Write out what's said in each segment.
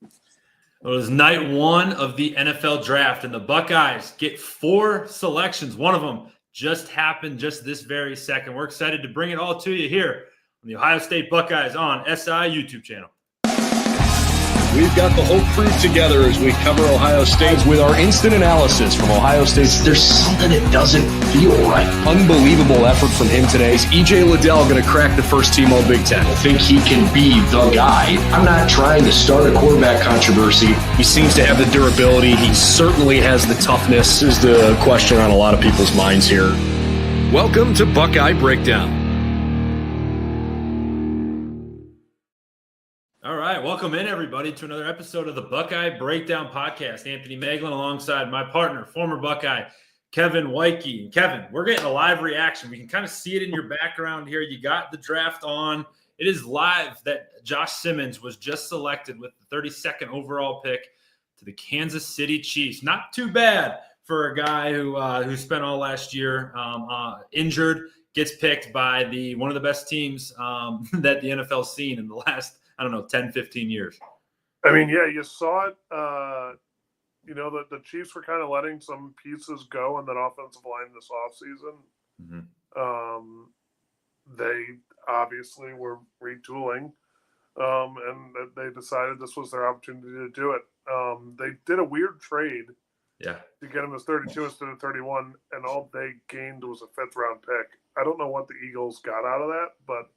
It was night one of the NFL draft, and the Buckeyes get 4 selections. One of them just happened just this very second. We're excited to bring it all to you here on the Ohio State Buckeyes on SI YouTube channel. We've got the whole crew together as we cover Ohio State with our instant analysis from Ohio State. There's something that doesn't feel right. Unbelievable effort from him today. Is E.J. Liddell going to crack the first team All Big Ten? I think he can be the guy. I'm not trying to start a quarterback controversy. He seems to have the durability. He certainly has the toughness. This is the question on a lot of people's minds here. Welcome to Buckeye Breakdown. All right, welcome in, everybody, to another episode of the Buckeye Breakdown Podcast. Anthony Moeglin alongside my partner, former Buckeye, Kevin Woidke. And Kevin, we're getting a live reaction. We can kind of see it in your background here. You got the draft on. It is live that Josh Simmons was just selected with the 32nd overall pick to the Kansas City Chiefs. Not too bad for a guy who spent all last year injured, gets picked by one of the best teams that the NFL's seen in the last 10, 15 years. I mean, yeah, you saw it. The Chiefs were kind of letting some pieces go in that offensive line this offseason. Mm-hmm. They obviously were retooling, and they decided this was their opportunity to do it. They did a weird trade to get him as 32 instead of 31, and all they gained was a 5th-round pick. I don't know what the Eagles got out of that, but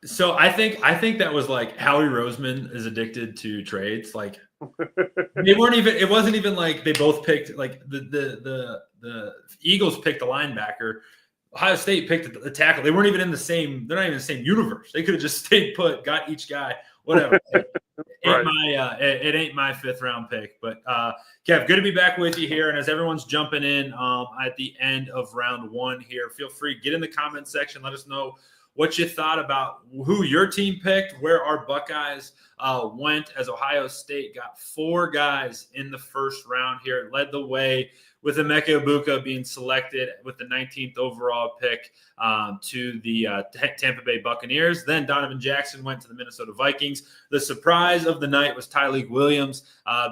so I think that was like Howie Roseman is addicted to trades. Like they weren't even. It wasn't even like they both picked. Like the Eagles picked a linebacker. Ohio State picked a tackle. They weren't even in the same. They're not even in the same universe. They could have just stayed put, got each guy, whatever. It ain't my 5th-round pick. But Kev, good to be back with you here. And as everyone's jumping in at the end of round 1 here, feel free, get in the comment section. Let us know what you thought about who your team picked, where our Buckeyes went, as Ohio State got 4 guys in the first round here. It led the way with Emeka Egbuka being selected with the 19th overall pick to the Tampa Bay Buccaneers. Then Donovan Jackson went to the Minnesota Vikings. The surprise of the night was Tyreek Williams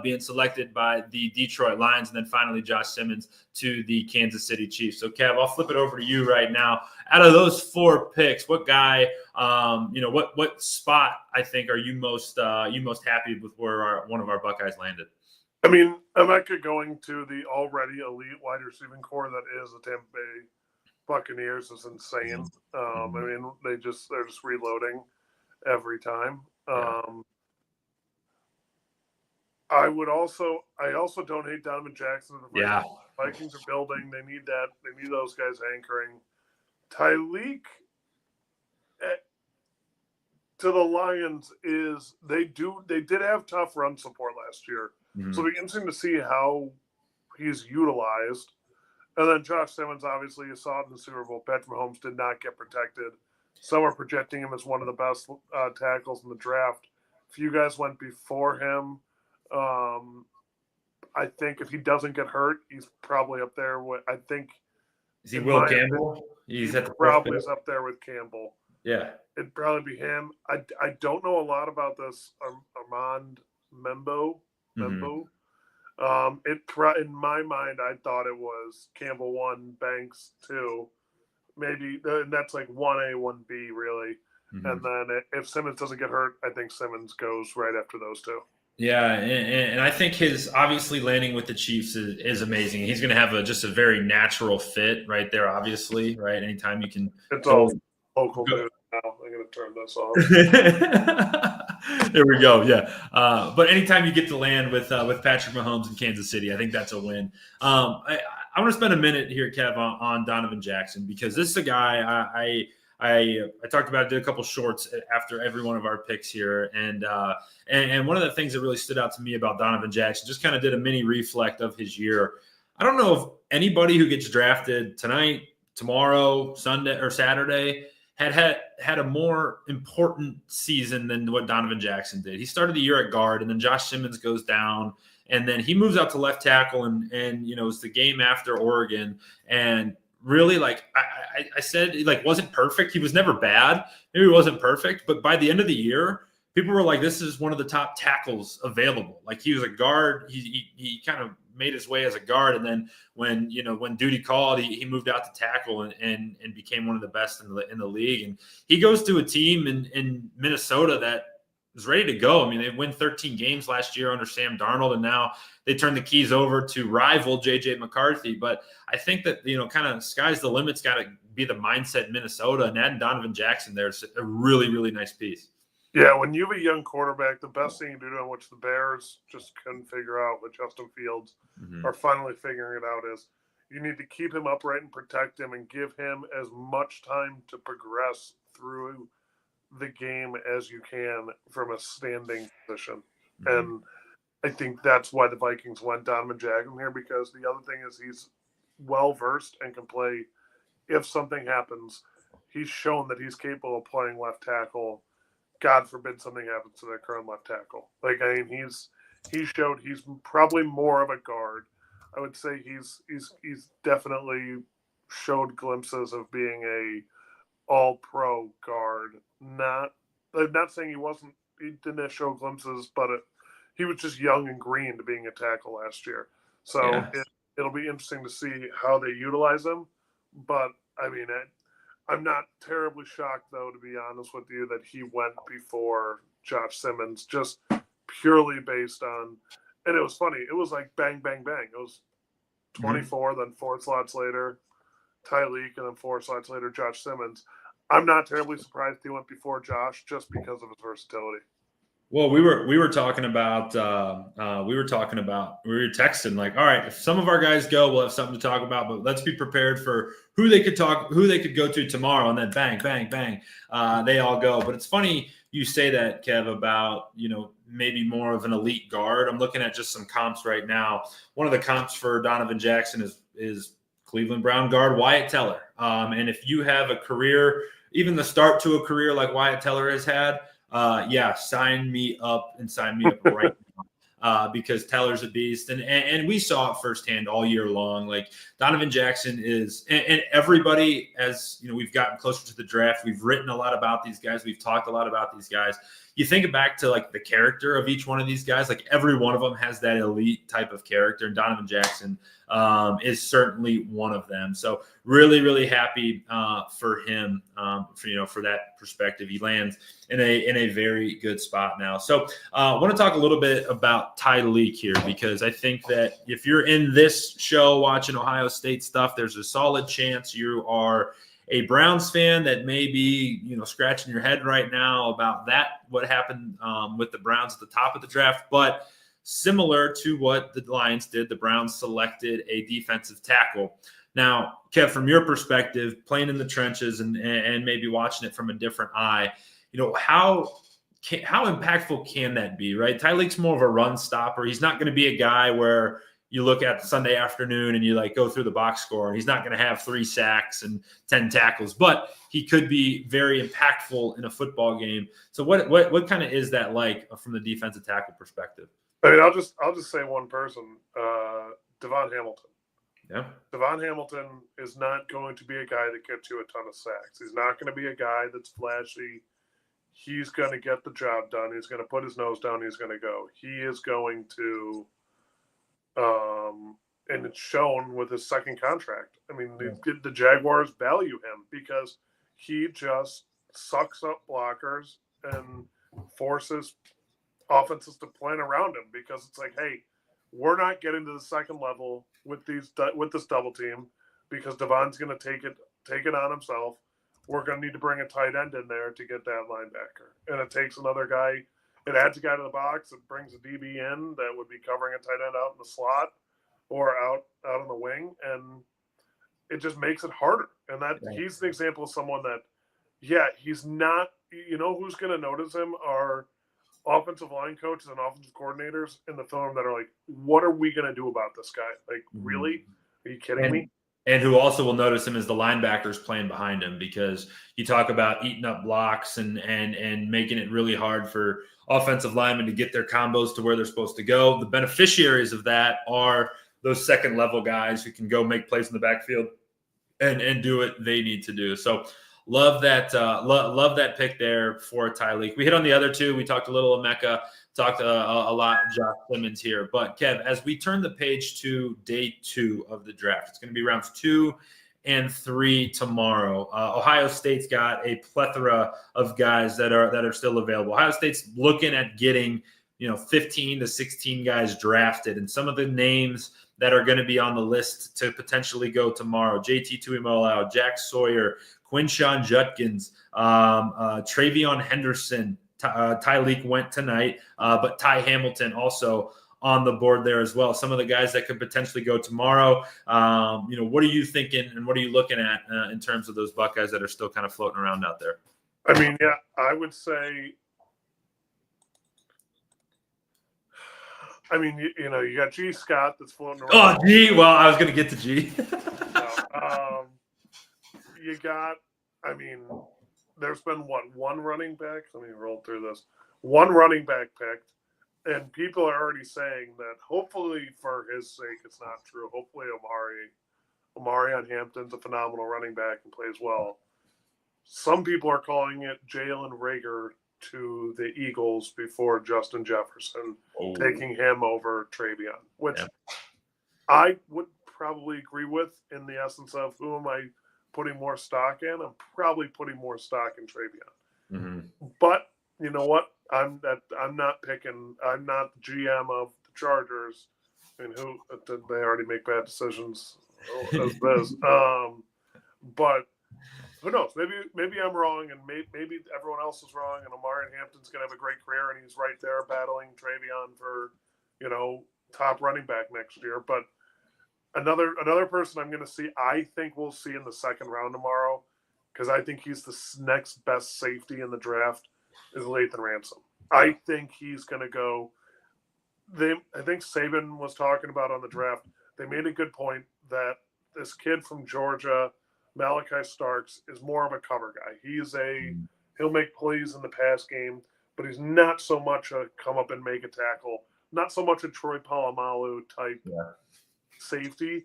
being selected by the Detroit Lions. And then finally Josh Simmons to the Kansas City Chiefs. So, Kev, I'll flip it over to you right now. Out of those 4 picks, what guy, what spot I think are you most happy with where one of our Buckeyes landed? I mean, Emeka going to the already elite wide receiving core that is the Tampa Bay Buccaneers is insane. I mean, they're just reloading every time. I also don't hate Donovan Jackson. Yeah, Vikings are building. They need that. They need those guys anchoring. Tyreek to the Lions is they did have tough run support last year. Mm-hmm. So it'll be interesting to see how he's utilized. And then Josh Simmons, obviously, you saw it in the Super Bowl. Patrick Mahomes did not get protected. Some are projecting him as one of the best tackles in the draft. A few guys went before him. I think if he doesn't get hurt, he's probably up there. Is he Will Campbell? He's probably up there with Campbell. Yeah. It'd probably be him. I don't know a lot about this Armand Membo. In my mind, I thought it was Campbell 1, Banks 2. Maybe that's like 1A, 1B, really. Mm-hmm. And then if Simmons doesn't get hurt, I think Simmons goes right after those 2. Yeah, and I think his obviously landing with the Chiefs is amazing. He's going to have just a very natural fit right there, obviously, right? Anytime you can – It's all local news now. I'm going to turn this off. There we go. Yeah. But anytime you get to land with Patrick Mahomes in Kansas City, I think that's a win. I want to spend a minute here, Kev, on Donovan Jackson, because this is a guy I talked about. I did a couple shorts after every one of our picks here, and one of the things that really stood out to me about Donovan Jackson, just kind of did a mini reflect of his year. I don't know if anybody who gets drafted tonight, tomorrow, Sunday, or Saturday had a more important season than what Donovan Jackson did. He started the year at guard, and then Josh Simmons goes down, and then he moves out to left tackle, and it's the game after Oregon, and really, like I said, like, wasn't perfect. He was never bad. Maybe he wasn't perfect, but by the end of the year, people were like, this is one of the top tackles available. Like he was a guard. He kind of made his way as a guard. And then when duty called, he moved out to tackle and became one of the best in the league. And he goes to a team in Minnesota that is ready to go. I mean, they win 13 games last year under Sam Darnold, and now they turn the keys over to rival JJ McCarthy. But I think that, kind of sky's the limit's got to be the mindset in Minnesota, and adding Donovan Jackson there is a really, really nice piece. Yeah, when you have a young quarterback, the best thing you do, on which the Bears just couldn't figure out with Justin Fields, are finally figuring it out, is you need to keep him upright and protect him and give him as much time to progress through the game as you can from a standing position. And I think that's why the Vikings went Donovan Jackson here, because the other thing is he's well-versed and can play if something happens. He's shown that he's capable of playing left tackle. God forbid something happens to their current left tackle. Like, I mean, he showed he's probably more of a guard. I would say he's definitely showed glimpses of being a all-pro guard. I'm not saying he didn't show glimpses, but he was just young and green to being a tackle last year. So it'll be interesting to see how they utilize him. But I mean, I'm not terribly shocked, though, to be honest with you, that he went before Josh Simmons, just purely based on, and it was funny. It was like bang, bang, bang. It was 24, then 4 slots later, Tyreek, and then 4 slots later, Josh Simmons. I'm not terribly surprised he went before Josh just because of his versatility. Well, we were texting like, all right, if some of our guys go, we'll have something to talk about, but let's be prepared for who they could go to tomorrow. And then bang, bang, bang, they all go. But it's funny you say that, Kev, about, maybe more of an elite guard. I'm looking at just some comps right now. One of the comps for Donovan Jackson is Cleveland Brown guard Wyatt Teller. And if you have a career, even the start to a career like Wyatt Teller has had, sign me up right now, because Teller's a beast. And we saw it firsthand all year long. Like, Donovan Jackson is, and everybody, as we've gotten closer to the draft, we've written a lot about these guys. We've talked a lot about these guys. You think back to like the character of each one of these guys, like every one of them has that elite type of character, and Donovan Jackson is certainly one of them. So really, really happy for him, for that perspective. He lands in a very good spot now. So I want to talk a little bit about Tyreek here, because I think that if you're in this show watching Ohio State stuff, there's a solid chance you are a Browns fan that may be, scratching your head right now about what happened with the Browns at the top of the draft. But similar to what the Lions did, the Browns selected a defensive tackle. Now, Kev, from your perspective, playing in the trenches and maybe watching it from a different eye, how impactful can that be, right? Tyreek's more of a run stopper. He's not going to be a guy where you look at Sunday afternoon and you go through the box score, and he's not going to have 3 sacks and 10 tackles, but he could be very impactful in a football game. So what kind of is that like from the defensive tackle perspective? I mean, I'll just say one person, Devon Hamilton. Yeah. Devon Hamilton is not going to be a guy that gets you a ton of sacks. He's not going to be a guy that's flashy. He's going to get the job done. He's going to put his nose down. He's going to go. He is going to and it's shown with his second contract. I mean, the Jaguars value him because he just sucks up blockers and forces offenses to plan around him, because it's like, hey, we're not getting to the second level with this double team because Devon's going to take it on himself. We're going to need to bring a tight end in there to get that linebacker, and it takes another guy. It adds a guy to the box. It brings a DB in that would be covering a tight end out in the slot or out on the wing, and it just makes it harder. And he's an example of someone that, he's not. Who's going to notice him are offensive line coaches and offensive coordinators in the film that are like, "What are we going to do about this guy? Like, really? Are you kidding me?" And who also will notice him is the linebackers playing behind him, because you talk about eating up blocks and making it really hard for offensive linemen to get their combos to where they're supposed to go. The beneficiaries of that are those second level guys who can go make plays in the backfield and do what they need to do. So love that love that pick there for Tyreek. We hit on the other two. We talked a little of Mecca, talked a lot of Josh Simmons here. But Kev, as we turn the page to day 2 of the draft, it's going to be rounds 2 and 3 tomorrow. Ohio State's got a plethora of guys that are still available. Ohio State's looking at getting 15 to 16 guys drafted, and some of the names that are going to be on the list to potentially go tomorrow: JT Tuimoloau, Jack Sawyer, Quinshon Judkins, Travion Henderson. Tyreek went tonight, but Ty Hamilton also on the board there as well. Some of the guys that could potentially go tomorrow. What are you thinking and what are you looking at in terms of those Buckeyes that are still kind of floating around out there? I mean, yeah, I would say, you got G. Scott that's floating around. Oh, G. Well, I was going to get to G. You got, there's been one running back. Let me roll through this. One running back picked, and people are already saying that hopefully for his sake it's not true. Hopefully Omarion Hampton's a phenomenal running back and plays well. Some people are calling it Jalen Reagor to the Eagles before Justin Jefferson, taking him over Travion, which I would probably agree with in the essence of who am I putting more stock in. I'm probably putting more stock in Travion. Mm-hmm. But you know what? I'm not picking. I'm not the GM of the Chargers. Who they already make bad decisions as this. But who knows? Maybe I'm wrong, and maybe everyone else is wrong, and Omarion Hampton's gonna have a great career, and he's right there battling Travion for top running back next year. But another person I'm gonna see, I think we'll see in the second round tomorrow, because I think he's the next best safety in the draft, is Lathan Ransom. I think he's gonna go. I think Saban was talking about on the draft. They made a good point that this kid from Georgia, Malachi Starks, is more of a cover guy. He'll make plays in the pass game, but he's not so much a come up and make a tackle. Not so much a Troy Polamalu type safety.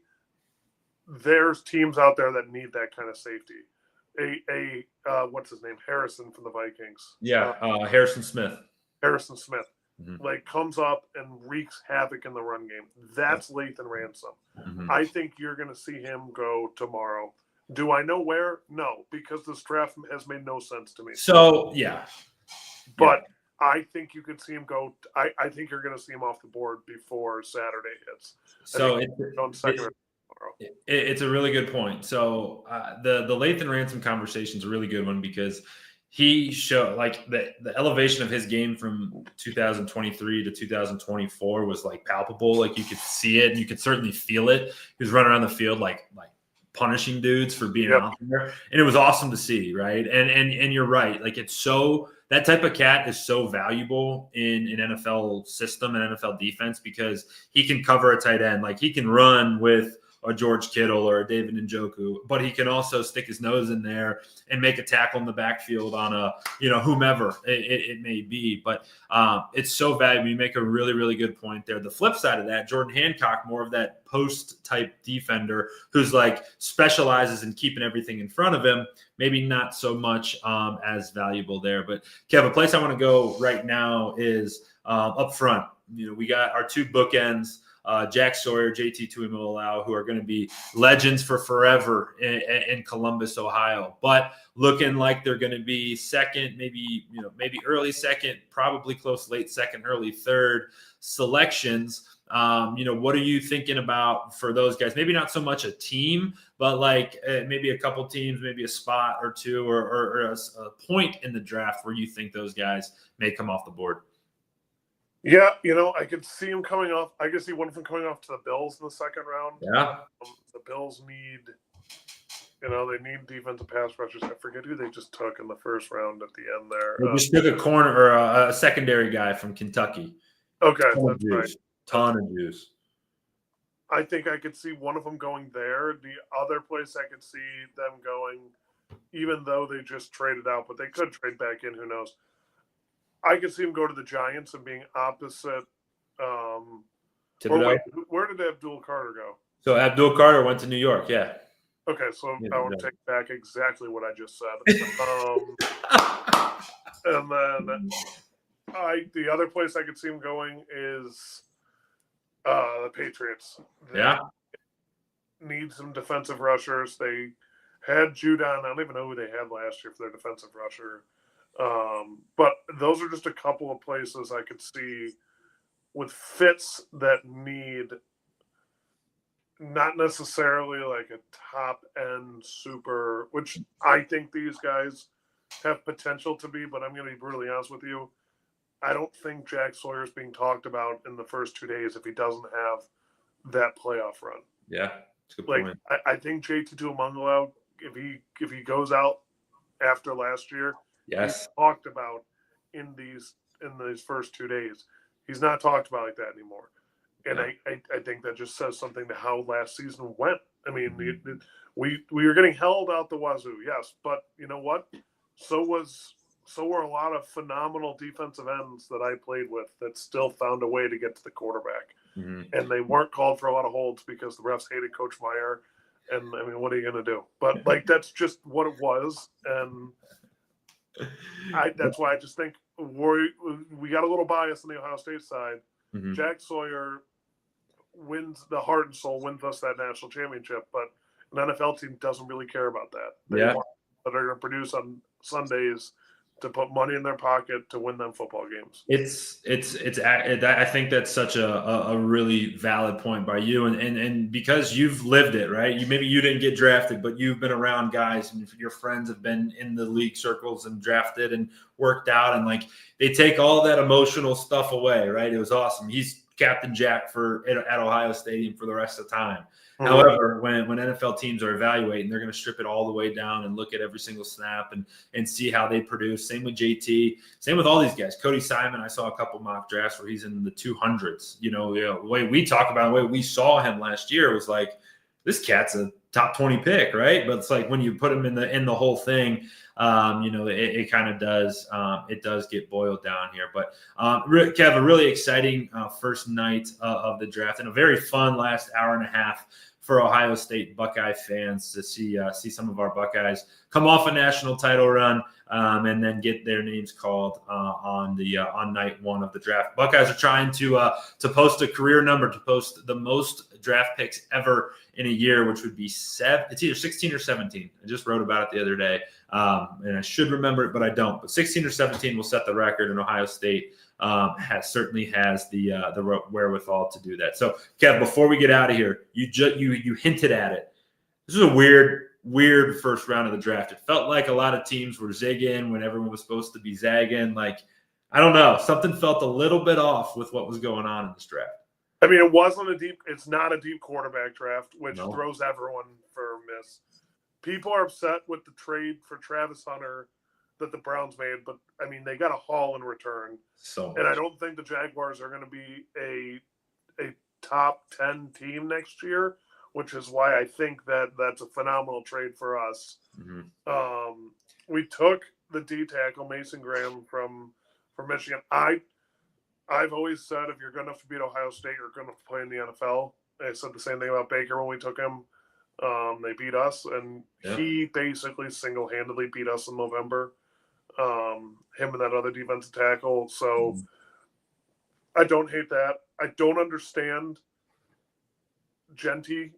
There's teams out there that need that kind of safety. What's his name? Harrison from the Vikings. Yeah, Harrison Smith. Harrison Smith. Mm-hmm. Comes up and wreaks havoc in the run game. That's Lathan Ransom. Mm-hmm. I think you're going to see him go tomorrow. Do I know where? No, because this draft has made no sense to me. So, yeah. But I think you could see him go. I think you're going to see him off the board before Saturday hits. So it's a really good point. So the Lathan Ransom conversation is a really good one because he showed the elevation of his game from 2023 to 2024 was palpable. You could see it and you could certainly feel it. He was running around the field like punishing dudes for being out there, and it was awesome to see, right? And you're right. It's so that type of cat is so valuable in an NFL system and NFL defense because he can cover a tight end. He can run with a George Kittle or a David Njoku, but he can also stick his nose in there and make a tackle in the backfield on a, whomever it may be. But it's so valuable. You make a really, really good point there. The flip side of that, Jordan Hancock, more of that post type defender who's specializes in keeping everything in front of him. Maybe not so much as valuable there. But Kev, a place I want to go right now is up front. We got our two bookends. Jack Sawyer, JT Tuimoloau, who are going to be legends for forever in Columbus, Ohio, but looking like they're going to be second, maybe early second, probably close late second, early third selections. What are you thinking about for those guys? Maybe not so much a team, but maybe a couple teams, maybe a spot or two, or a point in the draft where you think those guys may come off the board. Yeah, I could see him coming off. I could see one of them coming off to the Bills in the second round. Yeah. The Bills need, they need defensive pass rushers. I forget who they just took in the first round at the end there. They just took a corner or a secondary guy from Kentucky. Okay, that's right. Ton of juice. I think I could see one of them going there. The other place I could see them going, even though they just traded out, but they could trade back in, who knows. I could see him go to the Giants and being opposite. Where did Abdul Carter go? So Abdul Carter went to New York, yeah. Okay, so Yeah, I would yeah. take back exactly what I just said. And then the other place I could see him going is the Patriots. They Yeah. need some defensive rushers. They had Judon. I don't even know who they had last year for their defensive rusher. But those are just a couple of places I could see with fits that need not necessarily like a top end super, which I think these guys have potential to be, but I'm going to be brutally honest with you. I don't think Jack Sawyer is being talked about in the first 2 days if he doesn't have that playoff run. Yeah. That's a good Like point. I think JT Tuimoloau, if he goes out after last year, Yes. he's talked about in these first 2 days. He's not talked about like that anymore. And Yeah. I think that just says something to how last season went. I mean, we were getting held out the wazoo, yes, but you know what? So were a lot of phenomenal defensive ends that I played with that still found a way to get to the quarterback. Mm-hmm. And they weren't called for a lot of holds because the refs hated Coach Meyer. And I mean, what are you going to do? But like, that's just what it was. And that's why I just think we got a little bias on the Ohio State side. Mm-hmm. Jack Sawyer wins the heart and soul, wins us that national championship, but an NFL team doesn't really care about that. They want that are going to produce on Sundays to put money in their pocket to win them football games. I think that's such a really valid point by you, and because you've lived it, right? Maybe you didn't get drafted, but you've been around guys, and your friends have been in the league circles and drafted and worked out, and like they take all that emotional stuff away, right? It was awesome. He's Captain Jack at Ohio Stadium for the rest of the time. Mm-hmm. However, when NFL teams are evaluating, they're going to strip it all the way down and look at every single snap and see how they produce. Same with JT. Same with all these guys. Cody Simon, I saw a couple mock drafts where he's in the 200s. The way we talk about it, the way we saw him last year was like, this cat's a top 20 pick, right? But it's like when you put him in the whole thing, it kind of does. It does get boiled down here. But Kev, a really exciting first night of the draft and a very fun last hour and a half for Ohio State Buckeye fans to see some of our Buckeyes come off a national title run and then get their names called on night one of the draft. Buckeyes are trying to post a career number, to post the most draft picks ever in a year, which would be it's either 16 or 17. I just wrote about it the other day, and I should remember it, but I don't. But 16 or 17 will set the record, and Ohio State certainly has the wherewithal to do that. So, Kev, before we get out of here, you hinted at it. This is a weird first round of the draft. It felt like a lot of teams were zigging when everyone was supposed to be zagging. Like, I don't know, something felt a little bit off with what was going on in this draft. I mean, it's not a deep quarterback draft, which throws everyone for a miss. People are upset with the trade for Travis Hunter that the Browns made, but I mean, they got a haul in return. And I don't think the Jaguars are going to be a top 10 team next year, which is why I think that's a phenomenal trade for us. Mm-hmm. We took the D tackle Mason Graham from Michigan. I've always said if you're good enough to beat Ohio State, you're good enough to play in the NFL. I said the same thing about Baker when we took him. They beat us, and he basically single-handedly beat us in November. Him and that other defensive tackle. So I don't hate that. I don't understand Genty.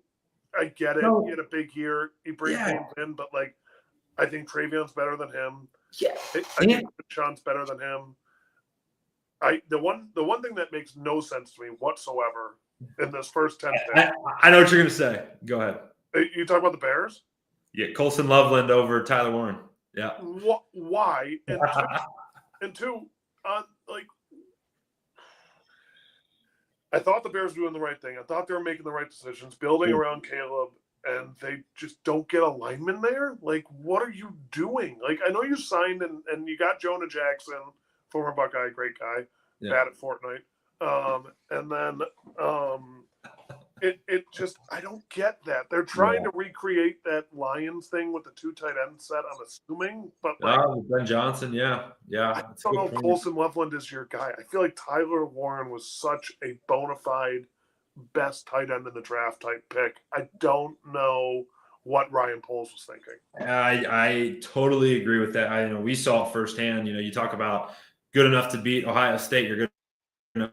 I get it. He had a big year. He brings games in, but like, I think Travion's better than him. Yeah, I think Sean's better than him. The one thing that makes no sense to me whatsoever in this first 10 picks. I know what you're going to say. Go ahead. You talk about the Bears? Yeah, Colson Loveland over Tyler Warren. Yeah. Why? And two, like, I thought the Bears were doing the right thing. I thought they were making the right decisions, building around Caleb, and they just don't get a lineman there. Like, what are you doing? Like, I know you signed and you got Jonah Jackson, former Buckeye, great guy, bad at Fortnite. And then it just, I don't get that. They're trying to recreate that Lions thing with the two tight end set, I'm assuming. But like, Ben Johnson, yeah. I don't know if Colson Loveland is your guy. I feel like Tyler Warren was such a bona fide best tight end in the draft type pick. I don't know what Ryan Poles was thinking. I totally agree with that. We saw it firsthand. You talk about good enough to beat Ohio State. You're good enough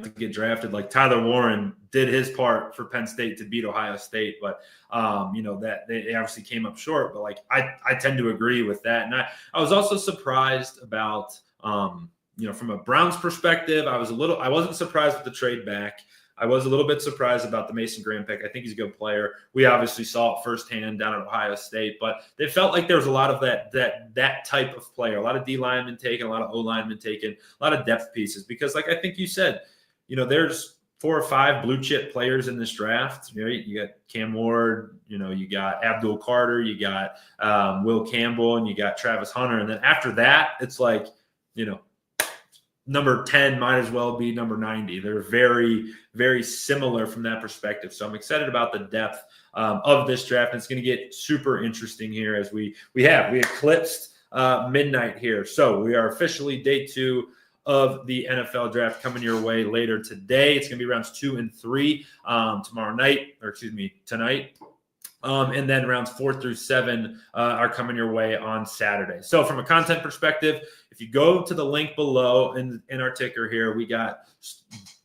to get drafted. Like Tyler Warren did his part for Penn State to beat Ohio State, but that they obviously came up short. But like I tend to agree with that, and I was also surprised about from a Browns perspective. I wasn't surprised with the trade back. I was a little bit surprised about the Mason Graham pick. I think he's a good player. We obviously saw it firsthand down at Ohio State, but it felt like there was a lot of that type of player, a lot of D linemen taken, a lot of O linemen taken, a lot of depth pieces. Because, like I think you said, there's 4 or 5 blue chip players in this draft. You got Cam Ward, you got Abdul Carter, you got Will Campbell, and you got Travis Hunter. And then after that, it's like, number 10 might as well be number 90. They're very, very similar from that perspective. So I'm excited about the depth of this draft. And it's going to get super interesting here as we eclipsed midnight here. So we are officially day 2 of the NFL draft coming your way later today. It's going to be rounds 2 and 3 tonight. And then rounds 4 through 7 are coming your way on Saturday. So from a content perspective, if you go to the link below in our ticker here, we got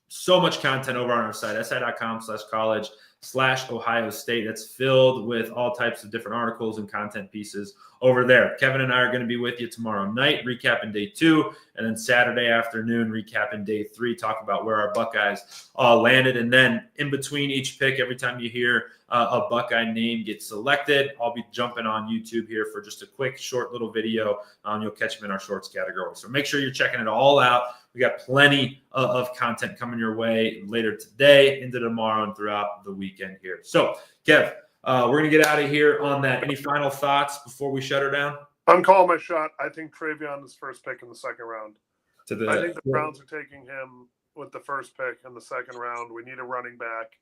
so much content over on our site, si.com/college/Ohio State. That's filled with all types of different articles and content pieces over there. Kevin and I are going to be with you tomorrow night, recapping day 2, and then Saturday afternoon, recapping day 3, talk about where our Buckeyes landed. And then in between each pick, every time you hear a Buckeye name get selected, I'll be jumping on YouTube here for just a quick, short little video. You'll catch them in our shorts category. So make sure you're checking it all out. We got plenty of content coming your way later today, into tomorrow, and throughout the weekend here. So, Kev, we're going to get out of here on that. Any final thoughts before we shut her down? I'm calling my shot. I think Travion is first pick in the second round. I think the Browns are taking him with the first pick in the second round. We need a running back.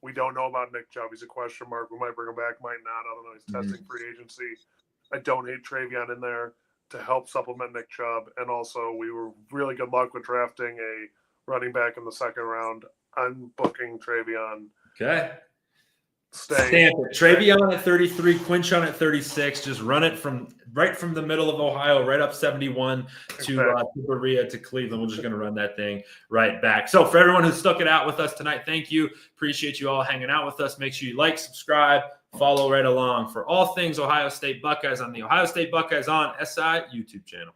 We don't know about Nick Chubb. He's a question mark. We might bring him back, might not. I don't know. He's testing free agency. I don't hate Travion in there to help supplement Nick Chubb. And also, we were really good luck with drafting a running back in the second round. I'm booking Travion. Okay. Stamp it. Travion at 33, Quinchon at 36. Just run it right from the middle of Ohio, right up 71 to Berea to Cleveland. We're just going to run that thing right back. So for everyone who stuck it out with us tonight, thank you. Appreciate you all hanging out with us. Make sure you like, subscribe, follow right along for all things Ohio State Buckeyes on the Ohio State Buckeyes on SI YouTube channel.